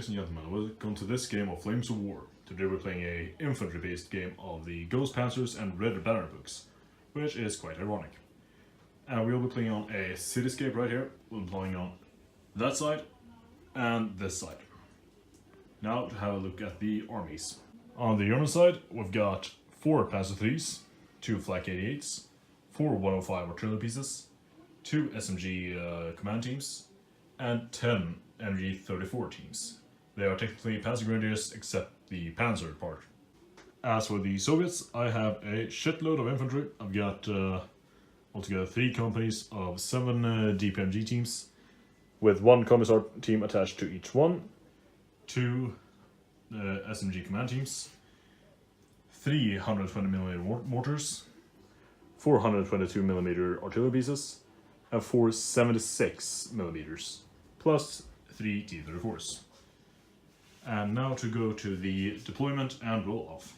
ladies and gentlemen, welcome to this game of Flames of War. Today we're playing a infantry-based game of the Ghost Panzers and Red Banner books, which is quite ironic. And we'll be playing on a cityscape right here. We'll be playing on that side and this side. Now to have a look at the armies. On the German side, we've got 4 Panzer IIIs, 2 Flak 88s, 4 105 artillery pieces, 2 SMG command teams, and 10 MG34 teams. They are technically Panzer Grenadiers except the Panzer part. As for the Soviets, I have a shitload of infantry. I've got altogether 3 companies of 7 DPMG teams, with 1 Commissar team attached to each one, 2 SMG command teams, 3 120mm mortars, 4 122mm artillery pieces, and 4 76mm, plus 3 T-34s. And now to go to the deployment and roll off.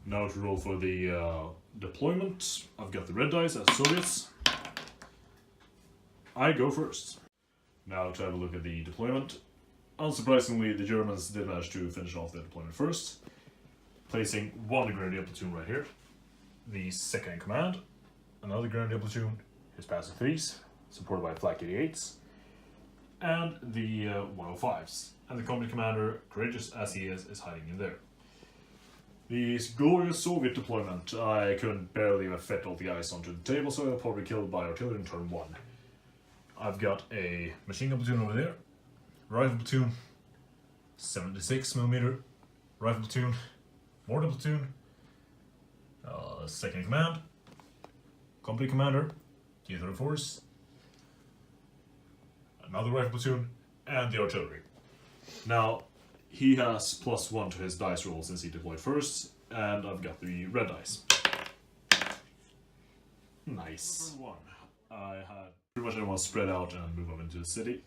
Now to roll for the deployment, I've got the red dice as Soviets. I go first. Now to have a look at the deployment. Unsurprisingly, the Germans did manage to finish off their deployment first, placing 1 Grenadier platoon right here, the second in command, another Grenadier platoon, his Panzer IIIs, supported by Flak 88s, and the 105s. And the company commander, courageous as he is hiding in there. The glorious Soviet deployment, I couldn't barely even fit all the guys onto the table, so they'll probably be killed by artillery in turn 1. I've got a machine gun platoon over there, rifle platoon, 76mm, rifle platoon, mortar platoon, second in command, company commander, T-34s, another rifle platoon, and the artillery. Now, he has +1 to his dice roll since he deployed first, and I've got the red dice. Nice. Turn 1, I had pretty much everyone spread out and move up into the city.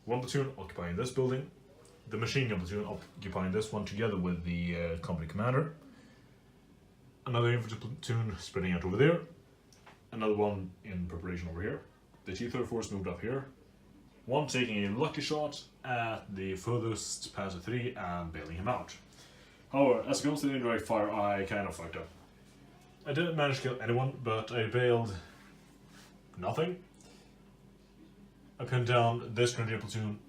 1 platoon occupying this building, the machine gun platoon occupying this one together with the company commander, another infantry platoon spreading out over there, another one in preparation over here, the T-34s moved up here, 1 taking a lucky shot at the furthest Panzer III and bailing him out. However, as it comes to the indirect fire, I kind of fucked up. I didn't manage to kill anyone, but I bailed nothing. I pinned down this Grenadier platoon,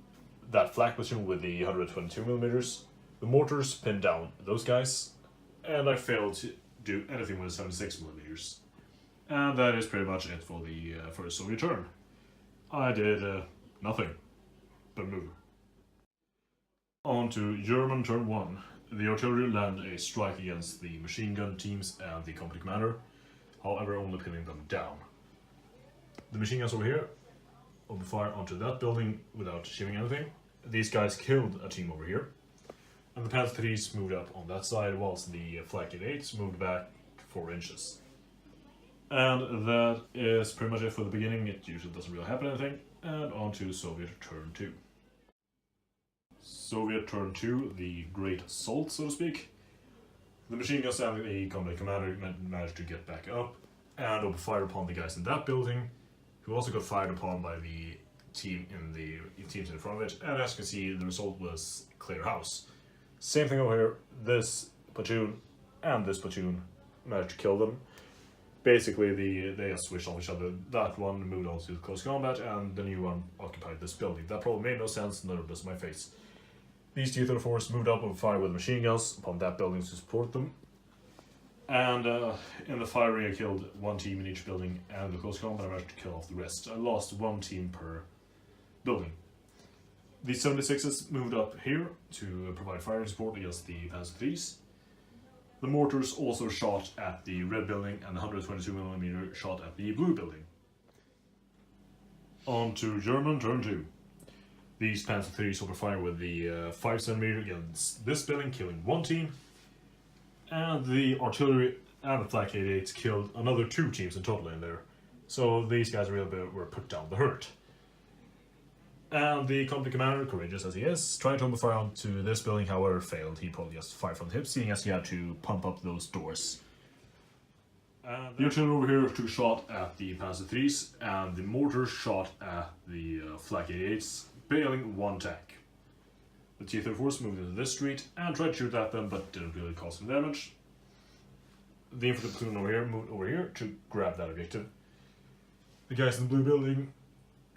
that Flak platoon with the 122mm, the mortars pinned down those guys, and I failed to do anything with 76mm. And that is pretty much it for the first Soviet turn. I did nothing but move. On to German turn 1. The artillery land a strike against the machine gun teams and the company commander, however only pinning them down. The machine guns over here open fire onto that building without achieving anything. These guys killed a team over here, and the Panzer IIIs moved up on that side, whilst the Flak 88s moved back 4 inches. And that is pretty much it for the beginning. It usually doesn't really happen anything. And on to Soviet turn 2. Soviet turn 2, the great assault, so to speak. The machine guns and the company commander managed to get back up and open fire upon the guys in that building, who also got fired upon by the teams in front of it. And as you can see, the result was clear house. Same thing over here. This platoon and this platoon managed to kill them. Basically, they just switched off each other. That one moved on to close combat, and the new one occupied this building. That probably made no sense, none of this in my face. These T-34s moved up and fired with machine guns upon that building to support them. And in the firing, I killed 1 team in each building, and the close combat I managed to kill off the rest. I lost 1 team per building. The 76s moved up here to provide firing support against the Panzer IIIs. The mortars also shot at the red building, and the 122mm shot at the blue building. On to German turn 2. These Panzer IIIs opened fire with the 5cm against this building, killing 1 team. And the artillery and the Flak 88s killed another 2 teams in total in there. So these guys really were put down the hurt. And the company commander, courageous as he is, tried to open fire onto this building, however failed. He probably just fired from the hip, seeing as he had to pump up those doors. The artillery over here took a shot at the Panzer IIIs, and the mortar shot at the Flak 88s, bailing one tank. The T-34s moved into this street and tried to shoot at them, but didn't really cause them damage. The infantry platoon over here moved over here to grab that objective. The guys in the blue building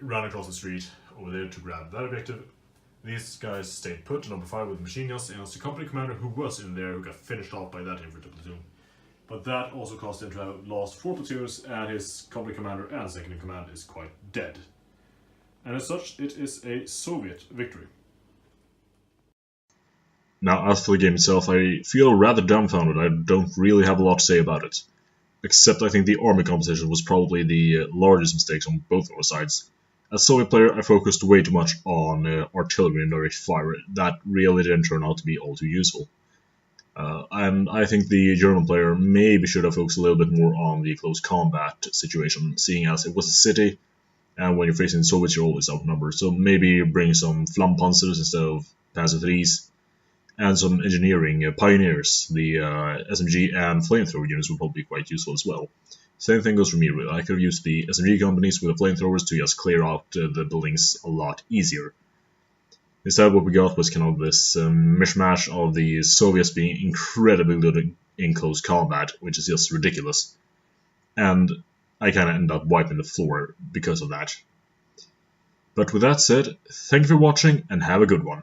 ran across the street over there to grab that objective. These guys stayed put and opened fire with machine guns against the company commander who was in there, who got finished off by that infantry platoon. But that also caused him to have lost 4 platoons, and his company commander and second in command is quite dead. And as such, it is a Soviet victory. Now, as for the game itself, I feel rather dumbfounded. I don't really have a lot to say about it. Except I think the army composition was probably the largest mistakes on both of our sides. As a Soviet player, I focused way too much on artillery and direct fire. That really didn't turn out to be all too useful. And I think the German player maybe should have focused a little bit more on the close combat situation, seeing as it was a city, and when you're facing the Soviets, you're always outnumbered. So maybe bring some Flammpanzers instead of Panzer IIIs, and some engineering pioneers. The SMG and flamethrower units would probably be quite useful as well. Same thing goes for me, really. I could have used the SMG companies with the flamethrowers to just clear out the buildings a lot easier. Instead, what we got was kind of this mishmash of the Soviets being incredibly good in close combat, which is just ridiculous. And I kind of ended up wiping the floor because of that. But with that said, thank you for watching and have a good one.